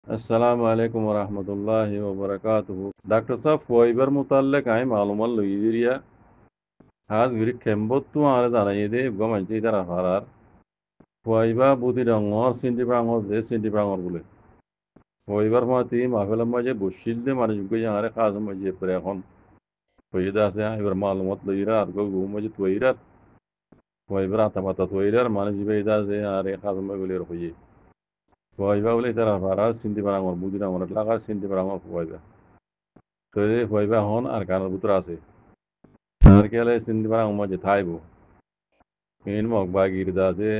अस्सलाम वालेकुम वरहमतुल्लाहि वबरकातुहू। डॉक्टर साहब फ़ोइबर मुतल्लिक़ आय मालूमात लुईदिरिया हाज गिरि केम्बोत्तु आरे दानायदे गमांचे इदारा हारार फ़ोइबा बुति रंगor सिंदि ब्रांगor जे सिंदि ब्रांगor बुले फ़ोइबार माती माफेलाम माजे बुशिल्दे माने जुगे आरे खास माजे प्रेखन फ़ोइदा से इबर मालूमात लुईरा आरगो गु माजे त्वइरा फ़ोइबर आता माता त्वइरा माने जुगे इदा से आरे खास माजे बुले रखोये फ़ोइबा बुले इदारा हारार सिंदि ब्रांगor बुति रंगor लागा सिंदि ब्रांगor फ़ोइबा तो ये फ़ोइबा हन आरकानर बुतरा से आरकेले सिंदि ब्रांगor माजे थाइबो इन मगबागी इदासे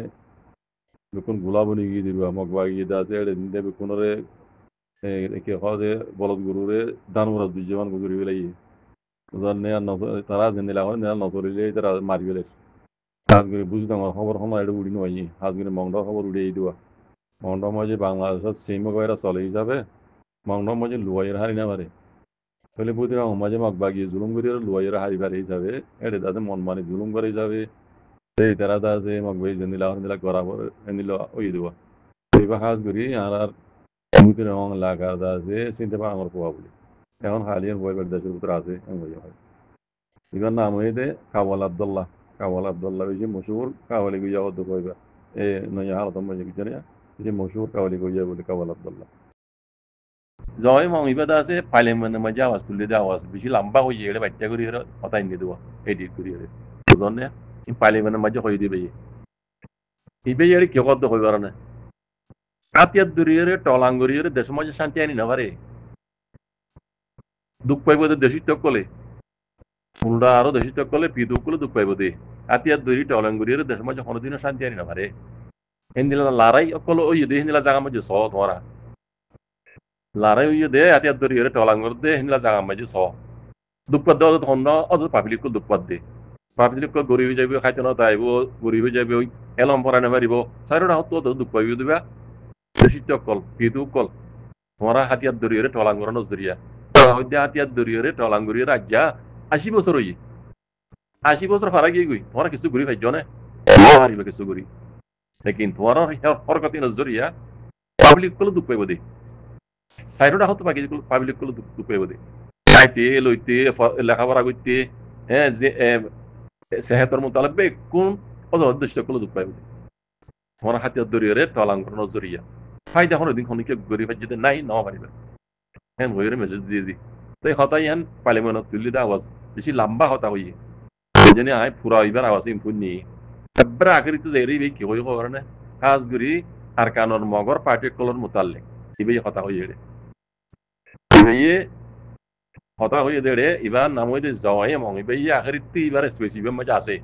बिकुन गुलाबनी गिदिरवा मगबागी इदासे एडे दिंदे बिकुनरे के खादे बलद गुरुरे दानवरा दुजवान गुरुरे बिलाई उदार ने न तारा जिंदे लागो ने न तोरिले तारा मारिबेले हाजगुरि बुजदांग खबर खमा एडे उडिनो आयि हाजगुरि मंगदा खबर उडे इदुवा मंगदा माजे बांग्लादेश सीमा गयरा चले हिसाबे मंगदा माजे लुवायर हारि ना मारे पहले बुदिरा माजे मगबागी जुलुम गुरिर लुवायर हारि बारे हिसाबे एडे दादे मन माने जुलुम करे हिसाबे ते तारा दादे मगबागी जिंदे लागो गराबर एनिलो ओइदुवा फ़ोइबा हाजगुरि आरार बुदिरा लागार दादे सिंदे बांगर पोआबुले এখন হালিয়ান বয়বের দেশের ভিতরে আছে ইবার নাম হইতে কাওয়াল আব্দুল্লাহ ওই যে মশহুর কাওয়ালি গুইয়া হদ্দ কইবা এ নয়া হালতম মাঝে কিছনে যে মশহুর কাওয়ালি গুইয়া বলে কাওয়াল আব্দুল্লাহ জয় মং ইবাদা আছে পাইলে মানে মজা আওয়াজ তুললে দে আওয়াজ বেশি লম্বা হয়ে এড়ে বাচ্চা করি এর হতাই নি দেওয়া এডিট করি এর বুঝনে পাইলে মানে মজা হয়ে দিবে ইবে এড়ে কি হদ্দ কইবার না আতিয়াত দুরিয়ে টলাঙ্গুরিয়ে দেশ মজা শান্তি আনি না পারে দুঃখ পাইব দেশি তকলে উল্টা আরো দেশি তকলে পিদুকুলে দুঃখ পাইব দে আতিয়াত দুরি টলাঙ্গুরিয়ে দেশ মজা কোনোদিনও শান্তি আনি না পারে হিন্দিলা লারাই অকল ওই দে হিন্দিলা জায়গা মধ্যে স তোরা লারাই ওই দে আতিয়াত দুরিয়ে টলাঙ্গুর দে হিন্দিলা জায়গা মধ্যে স দুঃখ পাদ তখন অত পাবলিকুল দুঃখ পাদ দে পাবলিক গরিব যাইব খাইতে না তাইব গরিব যাইব ওই এলম পরানে পারিব চারিটা হতো দুঃখ পাইব দিবা দেশি তকল পিদুকল তোরা হাতিয়াত দুরিয়ে টলাঙ্গুর নজরিয়া হাতিয়াত দুরিয়ে টলাঙ্গুরিয়ে রাজ্যা 80 বছর হই 80 বছর ফারা গিয়ে গই তোমরা কিছু ঘুরি ভাই জনে হারিবে কিছু ঘুরি লেকিন তোমরা হরকতি নজরিয়া পাবলিক গুলো দুঃখ পাইব দে সাইডটা হতো বাকি যেগুলো পাবলিক গুলো দুঃখ পাইব দে খাইতে লইতে লেখাপড়া করতে হ্যাঁ যে সেহেতর মোতালেবে কোন উদ্দেশ্য গুলো দুঃখ পাইব দে তোমরা হাতিয়াত দরিয়ে টলাঙ্গুর নজরিয়া ফাইদা হলো দিন খনিকে গরিব যদি নাই নাও পারিবে হ্যাঁ বইয়ের মেসেজ দিয়ে দি তাই হতাই হ্যান পার্লিমেন্ট তুলি দা আওয়াজ বেশি লম্বা হতা হইয়ে যেনে আয় পুরা হইবার আওয়াজ ইম্পুনি এবার আখরি তো যাইরি কি হই খবর না হাজগুরি আর কানর মগর পার্টি কলর মুতাল্লিক ইবে হতা হইয়ে ইবে হতা হইয়ে দেড়ে ইবার নাম হইতে যাওয়াই মং ইবে আখরি তি ইবার স্পেসিফিক মজা আছে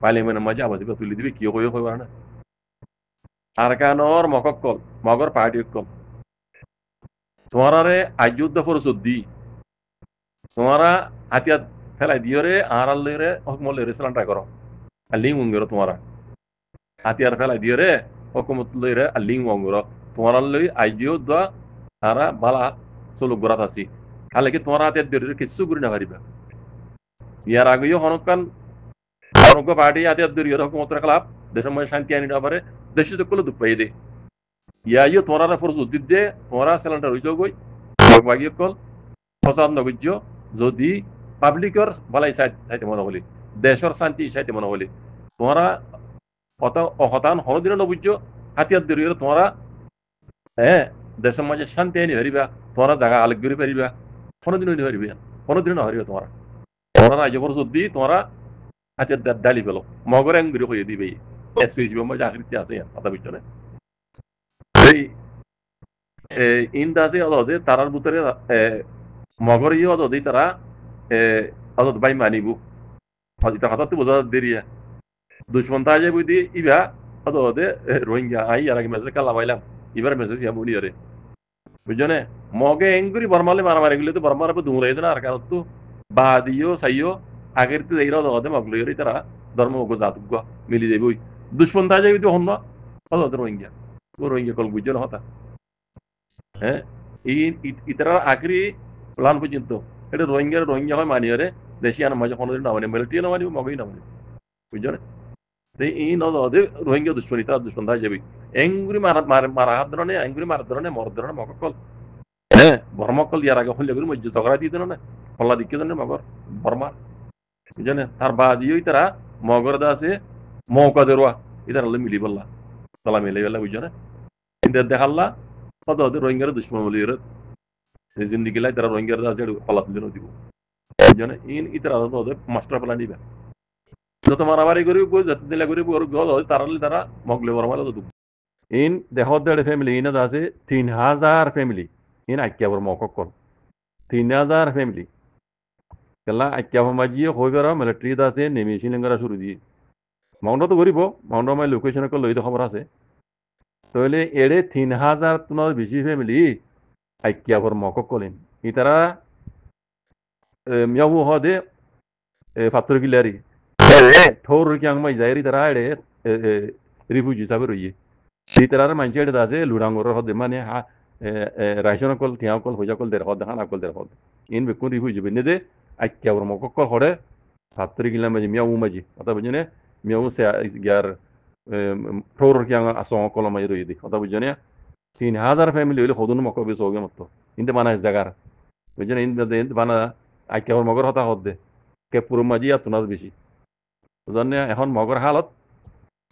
পার্লিমেন্ট মজা আওয়াজ ইবে তুলি দিবে কি হই খবর না আর কানর মককল মগর পার্টি কল তোমারে আযুদ্ধ ফরসুদ্দি তোমারা হাতিয়াত ফেলাই দিয়রে আড়ালে হকমলে রেসলান ট্রাই করো আর লিঙ্ক উঙ্গেরো তোমারা হাতিয়ার ফেলাই দিয়রে হকমত লইরে আর লিঙ্ক উঙ্গেরো তোমারা লই আইজিও দা আরা বালা চলো গোরাত আছি হালে কি তোমারা হাতিয়ার দিয়রে কিছু গুরি না পারিবা ইয়ার আগেও হনকান হনক পার্টি হাতিয়ার দিয়রে হকমত রাখলাপ দেশের মধ্যে শান্তি আনি না পারে দেশে তো কলে দুঃখ পাই দে ইয়াইও তোমারা ফরজ উদ্দিত দে তোমারা সিলিন্ডার হইজ গই বাগিয়ে কল ফসাদ নগজ্য যদি পাবলিকর ভালাই চাইতে মনে হলি দেশের শান্তি চাইতে মনে হলি তোমরা অহতান হনদিন নবুজ্য হাতিয়ার দরিয়ে তোমরা হ্যাঁ দেশের মাঝে শান্তি আনি হারিবা তোমরা জায়গা আলেক করে পারিবা কোনোদিন হইতে পারিবে কোনোদিন না হারিবা তোমরা তোমরা রাজ্য পর যদি তোমরা হাতিয়ার ডালি পেলো মগর এঙ্গুরি হয়ে দিবে এসপিসি মধ্যে আকৃতি আছে কথা বুঝছো না এই ইন্দাসে অদে তারার ভিতরে মগর ইয়ে অদে তারা অদত বাই মানিবু এটা হঠাৎ বোঝা দেরিয়া দুশ্মন তাজে বুঝি ইবা অদে রোহিঙ্গা আই আর আগে মেসেজ কালা পাইলাম এবার মেসেজ ইয়া বলি আরে বুঝছো না মগে এঙ্গুরি বর্মালে মারামারি গুলি তো বর্মার উপর দুমরাই না আর কারণ তো বাদিও সাইও আগের তো এইরা অদে মগলই তারা ধর্ম মগ জাতুগ মিলি যাবে ওই দুশ্মন তাজে বুঝি হন না অদে রোহিঙ্গা ও রোহিঙ্গা কল বুঝছো না হতা হ্যাঁ এই ইতারা আখরি প্লান পর্যন্ত এটা রোহিঙ্গা হয় মানিয়ে দেশি আনা মাঝে কোনোদিন না মানে মিলিটারি না মানিব মগই না মানিব বুঝছো না এই নদে রোহিঙ্গা দুশ্মনী তারা দুশ্মন থাকে যাবে এংগুরি মারা হাত ধরনে এংগুরি মারা ধরনে মর ধরনে মককল বর্মকল ইয়ার আগে হলে গুরি মজ্জ ঝগড়া দিয়ে দিল না হল্লা দিকে ধরনে মগর বর্মা বুঝনে তার বাদিও তারা মগর দা আছে মৌকা দেরোয়া ইতার হলে মিলি বললা সালা মিলে বেলা বুঝছো না কিন্তু দেখাল্লা কত ওদের রোহিঙ্গার দুশ্মন বলি জিন্দিগি লাই তারা রোহিঙ্গার আছে হল্লা তুলে দিব বুঝছো ইন ইতার ওদের মাস্টার প্ল্যান দিবে যত মারামারি করি যত দিলা করি তারা তারা মগলে বর্মালে তো ইন দেহত দেড় ফ্যামিলি ইন আছে 3000 ফ্যামিলি ইন আইকিয়াবর মককল 3000 ফ্যামিলি কেলা আইকিয়াবর মাজিয়ে হয়ে বেড়া মিলিটারি আছে নেমেছি লেঙ্গারা শুরু দিয়ে মাউন্ট তো করিব মাউন্ট মাই লোকেশন লই তো খবর আছে তাহলে এড়ে 3000 তোমার বেশি ফ্যামিলি আইকিয়াবর মককলিন ইতারা মিয়াবু হদে ফাত্তর কিলারি ঠোর কিয়াং মাই যাইরি তারা এড়ে রিফিউজি হিসাবে রইয়ে Literal manchete da se lurangor hod mane ha raishon kol tiya kol hoja kol der hod hana kol der hod in be kun rifu jibe ne de akka or moko kol hore 70 kg maji miau maji ata bujene miau se gar tor kyang aso kol maji ro yidi ata bujene 3000 family hole hodun moko be soge matto inde mana jagar bujene inde bana akka or mogor hota hod de ke puro maji atuna beshi বুঝলেন এখন মগর হালত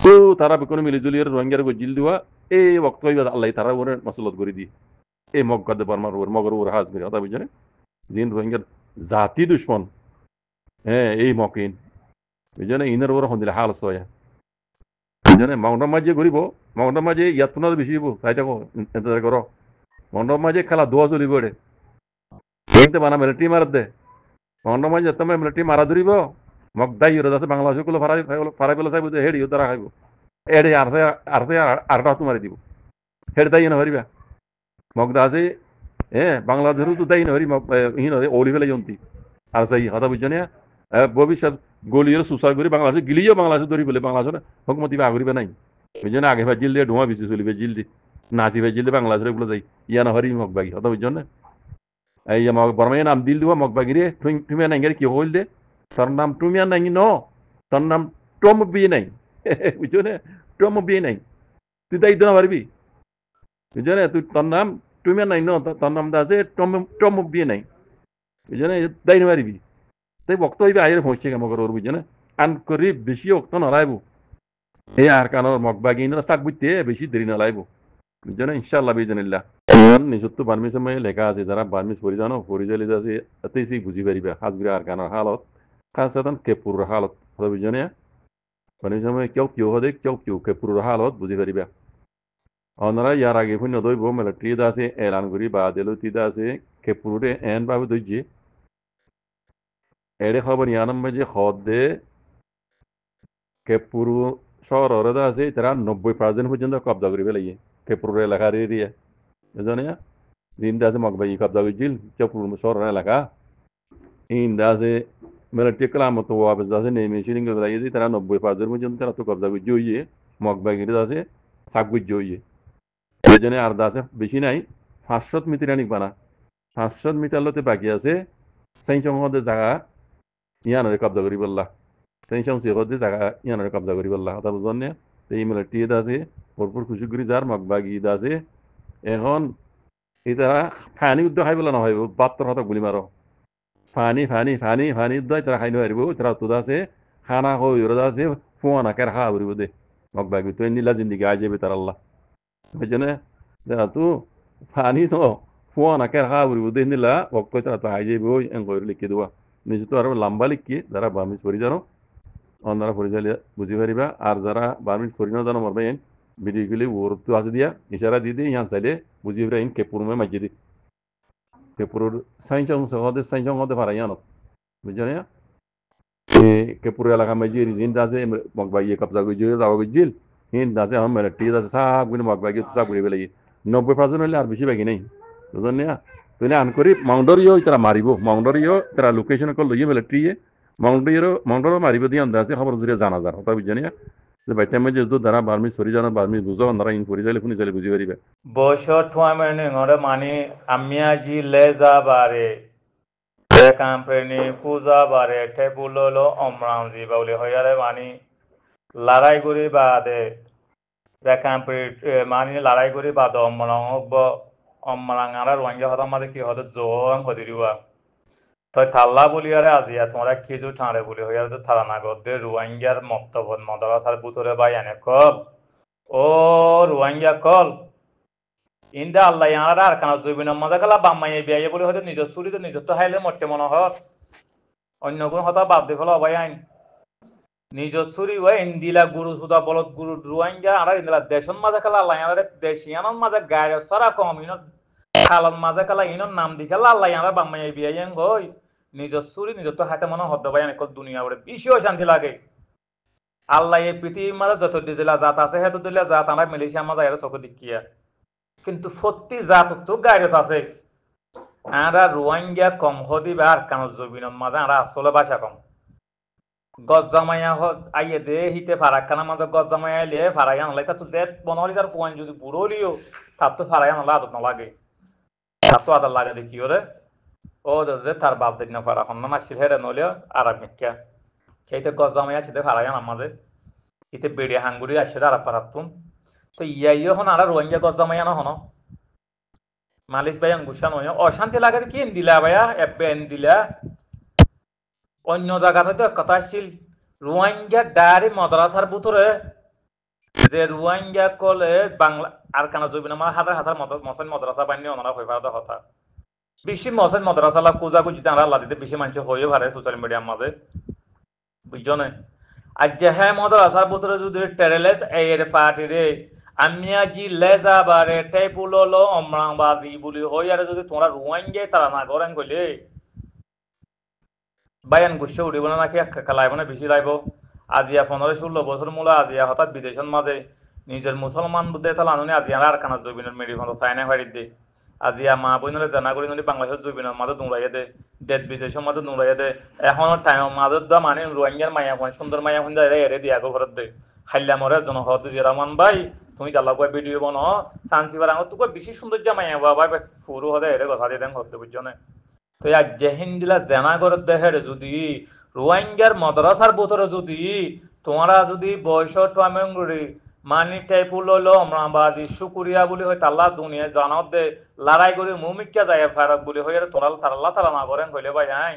তো তারা বেকোনো মিলিজুলি রোহিঙ্গার জিল দেওয়া এই বক্ত আল্লাহ তারা ওরে মসলত করে দিয়ে এই মগগাদে বর্মার ওর মগর ওর হাজ বের কথা বুঝছেন জিন রোহিঙ্গার জাতি দুশ্মন হ্যাঁ এই মকিন বুঝছেন ইনার ওর হন্দিলে হাল সয়া বুঝছেন মাউন্টার মাঝে ঘুরিব মাউন্টার মাঝে ইয়াত না বেশি দিব তাই থাকো এন্টার করো মাউন্টার মাঝে খেলা দোয়া চলিব রে কিন্তু বানা মিলিটারি মারাত দে মাউন্টার মাঝে তুমি মিলিটারি মারা ধরিব মগ দাই ইউরো আছে বাংলাদেশ গুলো ফারাই পেলে চাইব যে হেডি তারা খাইব এডে আরছে আরটা মারি দিব হেড দাই না হরিবা মগ দা আছে বাংলাদেশেরও তো দাই না হরি ইন ওলি ফেলে জন্তি আর চাই কথা বুঝছো না ভবিষ্যৎ গলিয়ে সুসার করি বাংলাদেশ গিলিও বাংলাদেশ ধরি বলে বাংলাদেশের হকমতি বা করিবে নাই বুঝছো না আগে ভাই জিল দিয়ে ধোঁয়া বেশি চলিবে জিল দি নাচি ভাই জিল দিয়ে বাংলাদেশের এগুলো যাই ইয়া না হরি মগ বাগি কথা বুঝছো না এই মগ বর্মাই নাম দিল দিব মগ বাগিরে তুমি নাই কি হইল দে তোর নাম তুমি আর নাই ন তোর নাম টম বিয়ে নাই বুঝছো না টম বিয়ে নাই তুই তাই না পারবি বুঝছো না তুই তোর নাম তুমি আর নাই ন তোর নাম আছে টম বিয়ে নাই বুঝছো না তাই না পারবি তাই বক্ত হইবে আইরে পৌঁছে কাম করো বুঝছো না আন করি বেশি অক্ত নলাইব এই আর কানোর মগবাগি ইন্দ্র চাক বুঝতে বেশি দেরি নলাইব বুঝছো না ইনশাআল্লাহ বিজনিল্লাহ নিজত্ব বার্মিস সময় লেখা আছে যারা বার্মিস পরিধান পরিচালি আছে তাতেই সেই বুঝি পারিবে হাজগুড়ি আর কানোর হালত খাসাতন কেপুর হালত বুঝছো না বার্মিস সময় কেউ হদে কেউ কেপুর হালত বুঝি পারিবে অনারা ইয়ার আগে পুণ্য দইব মিলিটারি আছে এলান করি বা দেলতি আছে কেপুরে এন ভাবে দইছে এড়ে খবর ইয়ানম যে খদ দে কেপুরু শহরের আছে তারা 90% পর্যন্ত কবজা করি ফেলাইয়ে কেপুর এলাকার এরিয়া বুঝছো না জিন্দা আছে মগবাই কবজা করেছিল কেপুর শহরের এলাকা ইন্দা আছে মিলিটারি ক্লামত ওয়াবেজ আছে নেমে সিলিং করে তারা 90% পর্যন্ত তারা তো কবজা করে জইয়ে মগবাগিরি আছে সাকগুজ জইয়ে প্রয়োজনে আর আছে বেশি নাই 500 মিটার আনিক বানা 500 মিটার লতে বাকি আছে সেই সময় জায়গা ইয়ানরে কবজা করি বললা সেই সময় সিগদে জায়গা ইয়ানরে কবজা করি বললা কথা বুঝলেন না এই মিলিটারি আছে ভরপুর খুশি করি যার মগবাগি আছে এখন এটা ফানি উদ্যোগ খাই বলা নহয় বাত্তর হতা গুলি মারো ফানি উদ্যোগ তারা খাই নোৱাৰিব তারা তো আছে খানা হই ওরা আছে ফোনা কার খা বরিব দে মগবাগি তো নীলা জিন্দিগি আজ যাবে তার আল্লাহ বুঝছেন যারা তো ফানি তো ফোন আকার হা উড়ি বুঝে নিলা অক্ষ তারা তো হাইজে বই এঙ্গর লিখে দেওয়া নিজে তো আরো লম্বা লিখি যারা বার্মিজ পড়ি জানো অন্যরা পরিচালিত বুঝি পারিবা আর যারা বার্মিজ পড়ি না জানো মরবে ভিডিওগুলি ওর তো আছে দিয়া ইশারা দিয়ে দিয়ে ইয়ান চাইলে বুঝি পারা ইন কেপুরমে মাঝে দি কেপুরের সাইনচং হতে পারা ইয়ানো বুঝছো না কেপুর এলাকা মাঝে রিজিন আছে মগবাই কবজা করে যাওয়া গেছিল হিন আছে আমার মিলিটারি আছে সব গুলো মগবাগি সব ঘুরে পেলাই 90% হলে আর বেশি বাকি নেই বুঝলেন না তুই আন করি মাউন্ডারিও তারা মারিব মাউন্ডারিও তারা লোকেশন কল লইয়ে মিলিটারি মাউন্ডারও মারিব দিয়ে আন্দাজ আছে খবর জুড়ে জানা যার কথা বুঝছেন না যে বাইটা মাঝে যদি তারা বার্মিজ পরি জানো বার্মিজ বুঝো তারা ইন পরি যাইলে শুনি যাইলে বুঝি পারিবে বছর ঠোয়া মানে ngore mani amia ji leza bare company pooja bare tebulolo omranzi baule hoyare mani লড়াই করে বাদে কাম্প্রে মানে লড়াই করে বাদ অম্মারাং আর রোহিঙ্গা হতার মাঝে কি হতো জোয়াং হদিরিওয়া তো থাল্লা বলি আরে আজিয়া তোমরা কিছু ঠাঁড়ে বলি হইয়া তো থালা না গদ্দে রোহিঙ্গার মক্তবন মদরাসার বুতরে ভাই এনে কল ও রোহিঙ্গা কল ইন্দা আল্লাহ ইয়ারা আর কানা জুবিন মাঝে খেলা বাম্মাই বিয়ে বলে হয়তো নিজের চুরিতে নিজের তো হাইলে মরতে মনে হয় অন্য কোন হতা বাদ দিয়ে ফেলো ভাই আইন নিজের চুরি ওই ইন্দিলা গুরু সুদা বলত গুরু রোহিঙ্গা আর ইন্দিলা দেশন মাঝে খেলা আল্লাহ ইয়ারা দেশিয়ানোর মাঝে গায়ে সরা কম ইনত খালন মাঝে খেলা ইনর নাম দি খেলা আল্লাহ ইয়ারা বাম্মাই বিয়ে গই নিজের চুরি নিজের তো হাতে মনে হদ্দ ভাই অনেক দুনিয়া বলে বেশিও শান্তি লাগে আল্লাহ এই পৃথিবীর মাঝে যত দিলা জাত আছে হেতু দিলে জাত আমরা মিলেছিয়া মাঝে এর চোখ দেখিয়া কিন্তু সত্যি জাত তো গাইরত আছে আমরা রোহিঙ্গা কম হদিবে আর কানো জবিনের মাঝে আমরা আসলে ভাষা কম গজ্জামাইয়া আইয়ে দে হিতে ফারাক্কানা মাঝে গজ্জামাইয়া আইলে ফারাই আনলাই তা তো জেট বনলি তার পোয়ান যদি বুড়লিও তার তো ফারাই আনলা আদত না লাগে তার তো আদত লাগে দেখি ওরে ও দে তার বাপ দিন না ফারা হন না মাসির হেরে নলে আর মিক্কা খেতে গজ্জামাইয়া ছিতে ফারাই আনার মাঝে হিতে বেড়ে হাঙ্গুরি আসে আর পারাতুন তো ইয়াইও হন আর রোহিঙ্গা গজ্জামাইয়া না হন মালিশ ভাই গুসা নয় অশান্তি লাগে কি দিলা ভাইয়া এন দিলা অন্য জায়গাতে তো কথা ছিল রোহিঙ্গা ডারি মাদ্রাসার ভিতরে যে রোহিঙ্গা কলে বাংলা আর কানা জবিন আমার হাজার হাজার মসন মাদ্রাসা বানিয়ে ওনারা হয়ে পাওয়া কথা বেশি মসন মাদ্রাসা লাভ কুজা কুজি তারা আল্লাহ দিতে বেশি মানুষ হয়ে পারে সোশ্যাল মিডিয়ার মাঝে বুঝছো আর যে হ্যাঁ মাদ্রাসার ভিতরে যদি টেরেলেস এর পার্টি রে আমিয়া জি লেজা বারে টেপুলো অমরাংবাদী বলি হই আর যদি তোমরা রোহিঙ্গা তারা না করেন কইলে বাইয়ান গুচ্ছে উঠিব না নাকি খেলাইব না বেশি লাইব আজিয়া 15-16 বছর মূল আজিয়া হঠাৎ বিদেশের মাঝে নিজের মুসলমান বুদ্ধে তাহলে আনুনি আজিয়া আর কানা জবিনের মেডি ফোন চাইনা ফাড়ি দে আজিয়া মা বইনরে জানা করি নলি বাংলাদেশের জবিনের মাঝে দৌড়াইয়া দে দেশ বিদেশের মাঝে দৌড়াইয়া দে এখনো টাইম মাঝে দা মানে রোহিঙ্গার মাইয়া ফোন সুন্দর মাইয়া ফোন যায় এরে দিয়া গো ঘরত দে হাইলা মরে জন হত জিরামান ভাই তুমি জাল্লা কয় ভিডিও বনো সানসিবার আঙত তুই বেশি সুন্দর জামাইয়া বাবা ফুরু হদে এরে কথা দিয়ে দেন হতে বুঝছো না তো এক জেহিন্দিলা জেনা করে দেহের যদি রোহিঙ্গার মাদ্রাসার ভিতরে যদি তোমরা যদি বয়স টাইমে মানি টাইপুল হইলো আমরাবাদী শুকুরিয়া বলি হয় তাল্লা দুনিয়া জানাত দে লড়াই করে মুমিকা যায় ফারাক বলি হয় তোরা তাল্লা তারা না করেন হইলে ভাই আই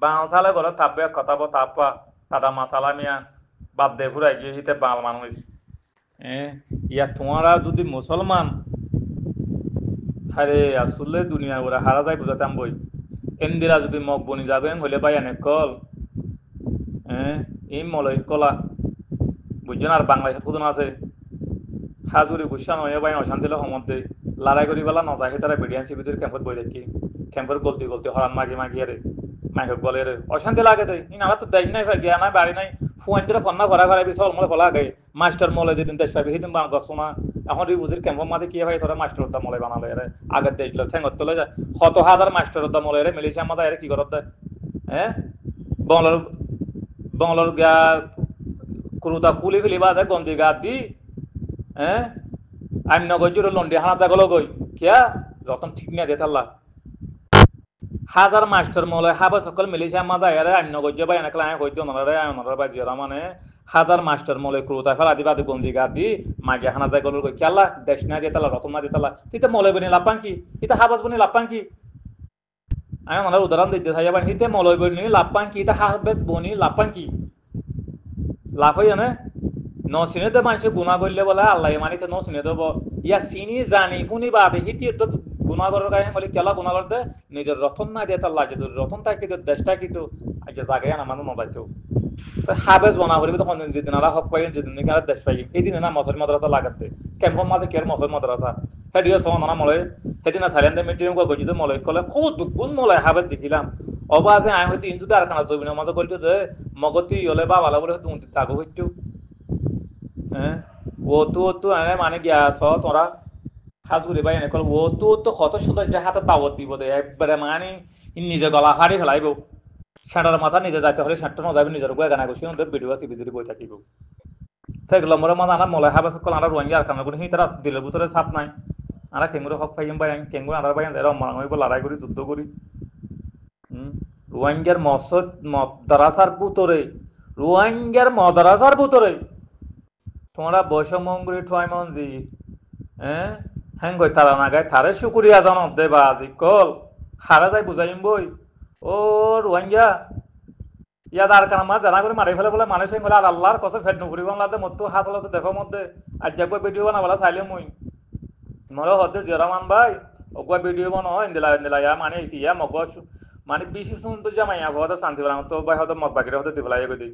বাংলালে করে তাপবে কথা তাপা তাদা মাসালা মিয়া বাদ দে ফুরাই গিয়ে হিতে বাল মানুষ ইয়া তোমরা যদি মুসলমান আরে আসলে দুনিয়া ওরা হারা যায় বুঝাতাম বই এন্দিরা যদি মগ বনি যাবেন হলে ভাই অনেক কল এই মলয় কলা বুঝছেন আর বাংলাদেশে কত আছে হাজুরি গুসা নয় ভাই অশান্তি সম্বন্ধে লড়াই করি বেলা নজা তারা বেডিয়ান সিবিদের ক্যাম্পত বই দেখি ক্যাম্পের গলতি গলতি হরান মাগি মাগি আরে মাইক বলে রে অশান্তি লাগে দেয় ইনারা তো দেয় নাই গিয়া নাই বাড়ি নাই ফুয়ান দিলে ফন্না ভরা ভরা বিশাল মলে ফলা গে মাস্টার মলে যেদিন দেশ পাবি সেদিন গছ না এখন বুঝির ক্যাম্পের মাঝে কি হয় তোরা মাস্টার দা মলে বানালে রে আগের দেশ ঠেঙ্গত তোলে যায় শত হাজার মাস্টার দা মলে রে মিলিছে আমাদের এর কি করত দেয় বংলার গা কুরুতা কুলি ফেলিবা দে গঞ্জি গা দি আমি নগর লন্ডি হানা জাগল গই কিয়া যখন ঠিক না দে তাল্লা হাজার মাস্টার মলে হাবা সকল মিলিছে মাঝে এরে আমি নগর ভাই এনেকলা হইতো নরে নরে বা জিরা মানে হাজার মাস্টার মলে ক্রুতা ফেলা দিবা দে গঞ্জি গা দি মাগে হানা জাগল গই কিয়াল্লা দেশ না দিয়ে তাল্লা রতন না দিয়ে তাল্লা তুই তো মলে বনি লাপাং কি এটা হাবাস বনি লাপাং কি আমি ওনার উদাহরণ দিতে চাই এবার হিতে মলয় বনি লাপাং কি এটা হাবাস বনি লাপাং কি লাভ হইয়া না ন চিনেতে মানুষে গুণা করলে বলে আল্লাহ মানিতে ন চিনে দেব ইয়া চিনি জানি শুনি বা হিটি গুণা করার কাছে বলে কেলা গুণা করতে নিজের রতন না দিয়ে তার লাগে রতন থাকি তো দেশটা কিন্তু আজকে জায়গায় না মানুষ নবাইতো হাবেজ বনা করিবে তখন যেদিন আর হক পাই যেদিন আর দেশ পাই এই দিনে না মসর মাদ্রাসা লাগাতে ক্যাম্পর মাঝে কেয়ার মসর মাদ্রাসা হেডিও সহ না মলে সেদিন সাইলেন্টে মিটিং গজিতে মলয় কলে খুব দুগুণ মলয় হাবেজ দেখিলাম অবাজে আয় হইতে ইন্দুতে আর খানা জমিনের মাঝে বলতো যে মগতি হলে বা ভালো বলে হয়তো উন্নতি থাকো হইতো ও তো আনে মানে গিয়া স তোরা হাজুরি ভাই এনে কল ও তো কত সুন্দর যে হাতে দাওয়াত দিব দে একবারে মানে নিজে গলা হারি ফেলাইব ষাঁটার মাথা নিজে যাইতে হলে ষাঁটটা ন যাবে নিজের বয়ে গানা করছি ওদের ভিডিও আছে বিদ্যুৎ বই থাকিব থাকলো মরে মাথা আনার মলে হাবা সকল আনার রোহিঙ্গা আর কামনা করি তারা দিলের ভিতরে চাপ নাই আরা কেঙ্গুরে হক পাইম ভাই কেঙ্গুর আনার ভাই যারা মারাং হইব লড়াই করি যুদ্ধ করি রোহিঙ্গার মদরাসার ভিতরে রোহিঙ্গার মদরাসার ভিতরে তোমরা বৈষম্যগুলি ঠয় মঞ্জি হ্যাঁ হ্যাং কই তারা না গায় তারে শুকুরিয়া জানত দে বা কল হারা যাই বুঝাইম বই ও রোহিঙ্গা ইয়াদ আর কানা মা জানা করে মারি ফেলে বলে মানুষ বলে আর আল্লাহর কসে ফেট নুপুরি বাংলাতে মতো হাসলতে দেখো মধ্যে আজ যাক ভিডিও বানাবলা চাইলে মুই মরে হতে জিরামান ভাই ওগুয়া ভিডিও বানো ইন্দিলা ইন্দিলা ইয়া মানে ইয়া মগো মানে বেশি সুন্দর জামাই আবহাওয়া শান্তি বানাম তো ভাই হয়তো মগ বাকিরা হতে দিবলাই গদি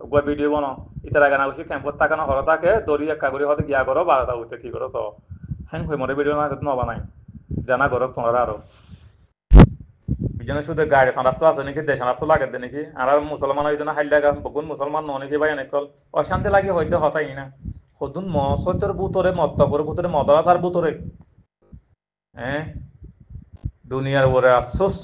ওগুয়া ভিডিও বানো ইতারা গানা বসে ক্যাম্পত তাকানো হর থাকে দড়ি একা করে হতে গিয়া করো বারোটা উঠতে কি করো সব হ্যাং হয়ে মরে ভিডিও না নবানাই জানা করো তোমরা আরো বিজনে শুধু গাড়ি থানার তো আছে নাকি দেশানার তো লাগে নাকি আর মুসলমান হইতো না হাইল লাগা বকুন মুসলমান ন নাকি ভাই অনেক অশান্তি লাগে হইতে হতাই না সদুন মসতের বুতরে মত্তপর বুতরে মদরাসার বুতরে হ্যাঁ দুনিয়ার উপরে আফসোস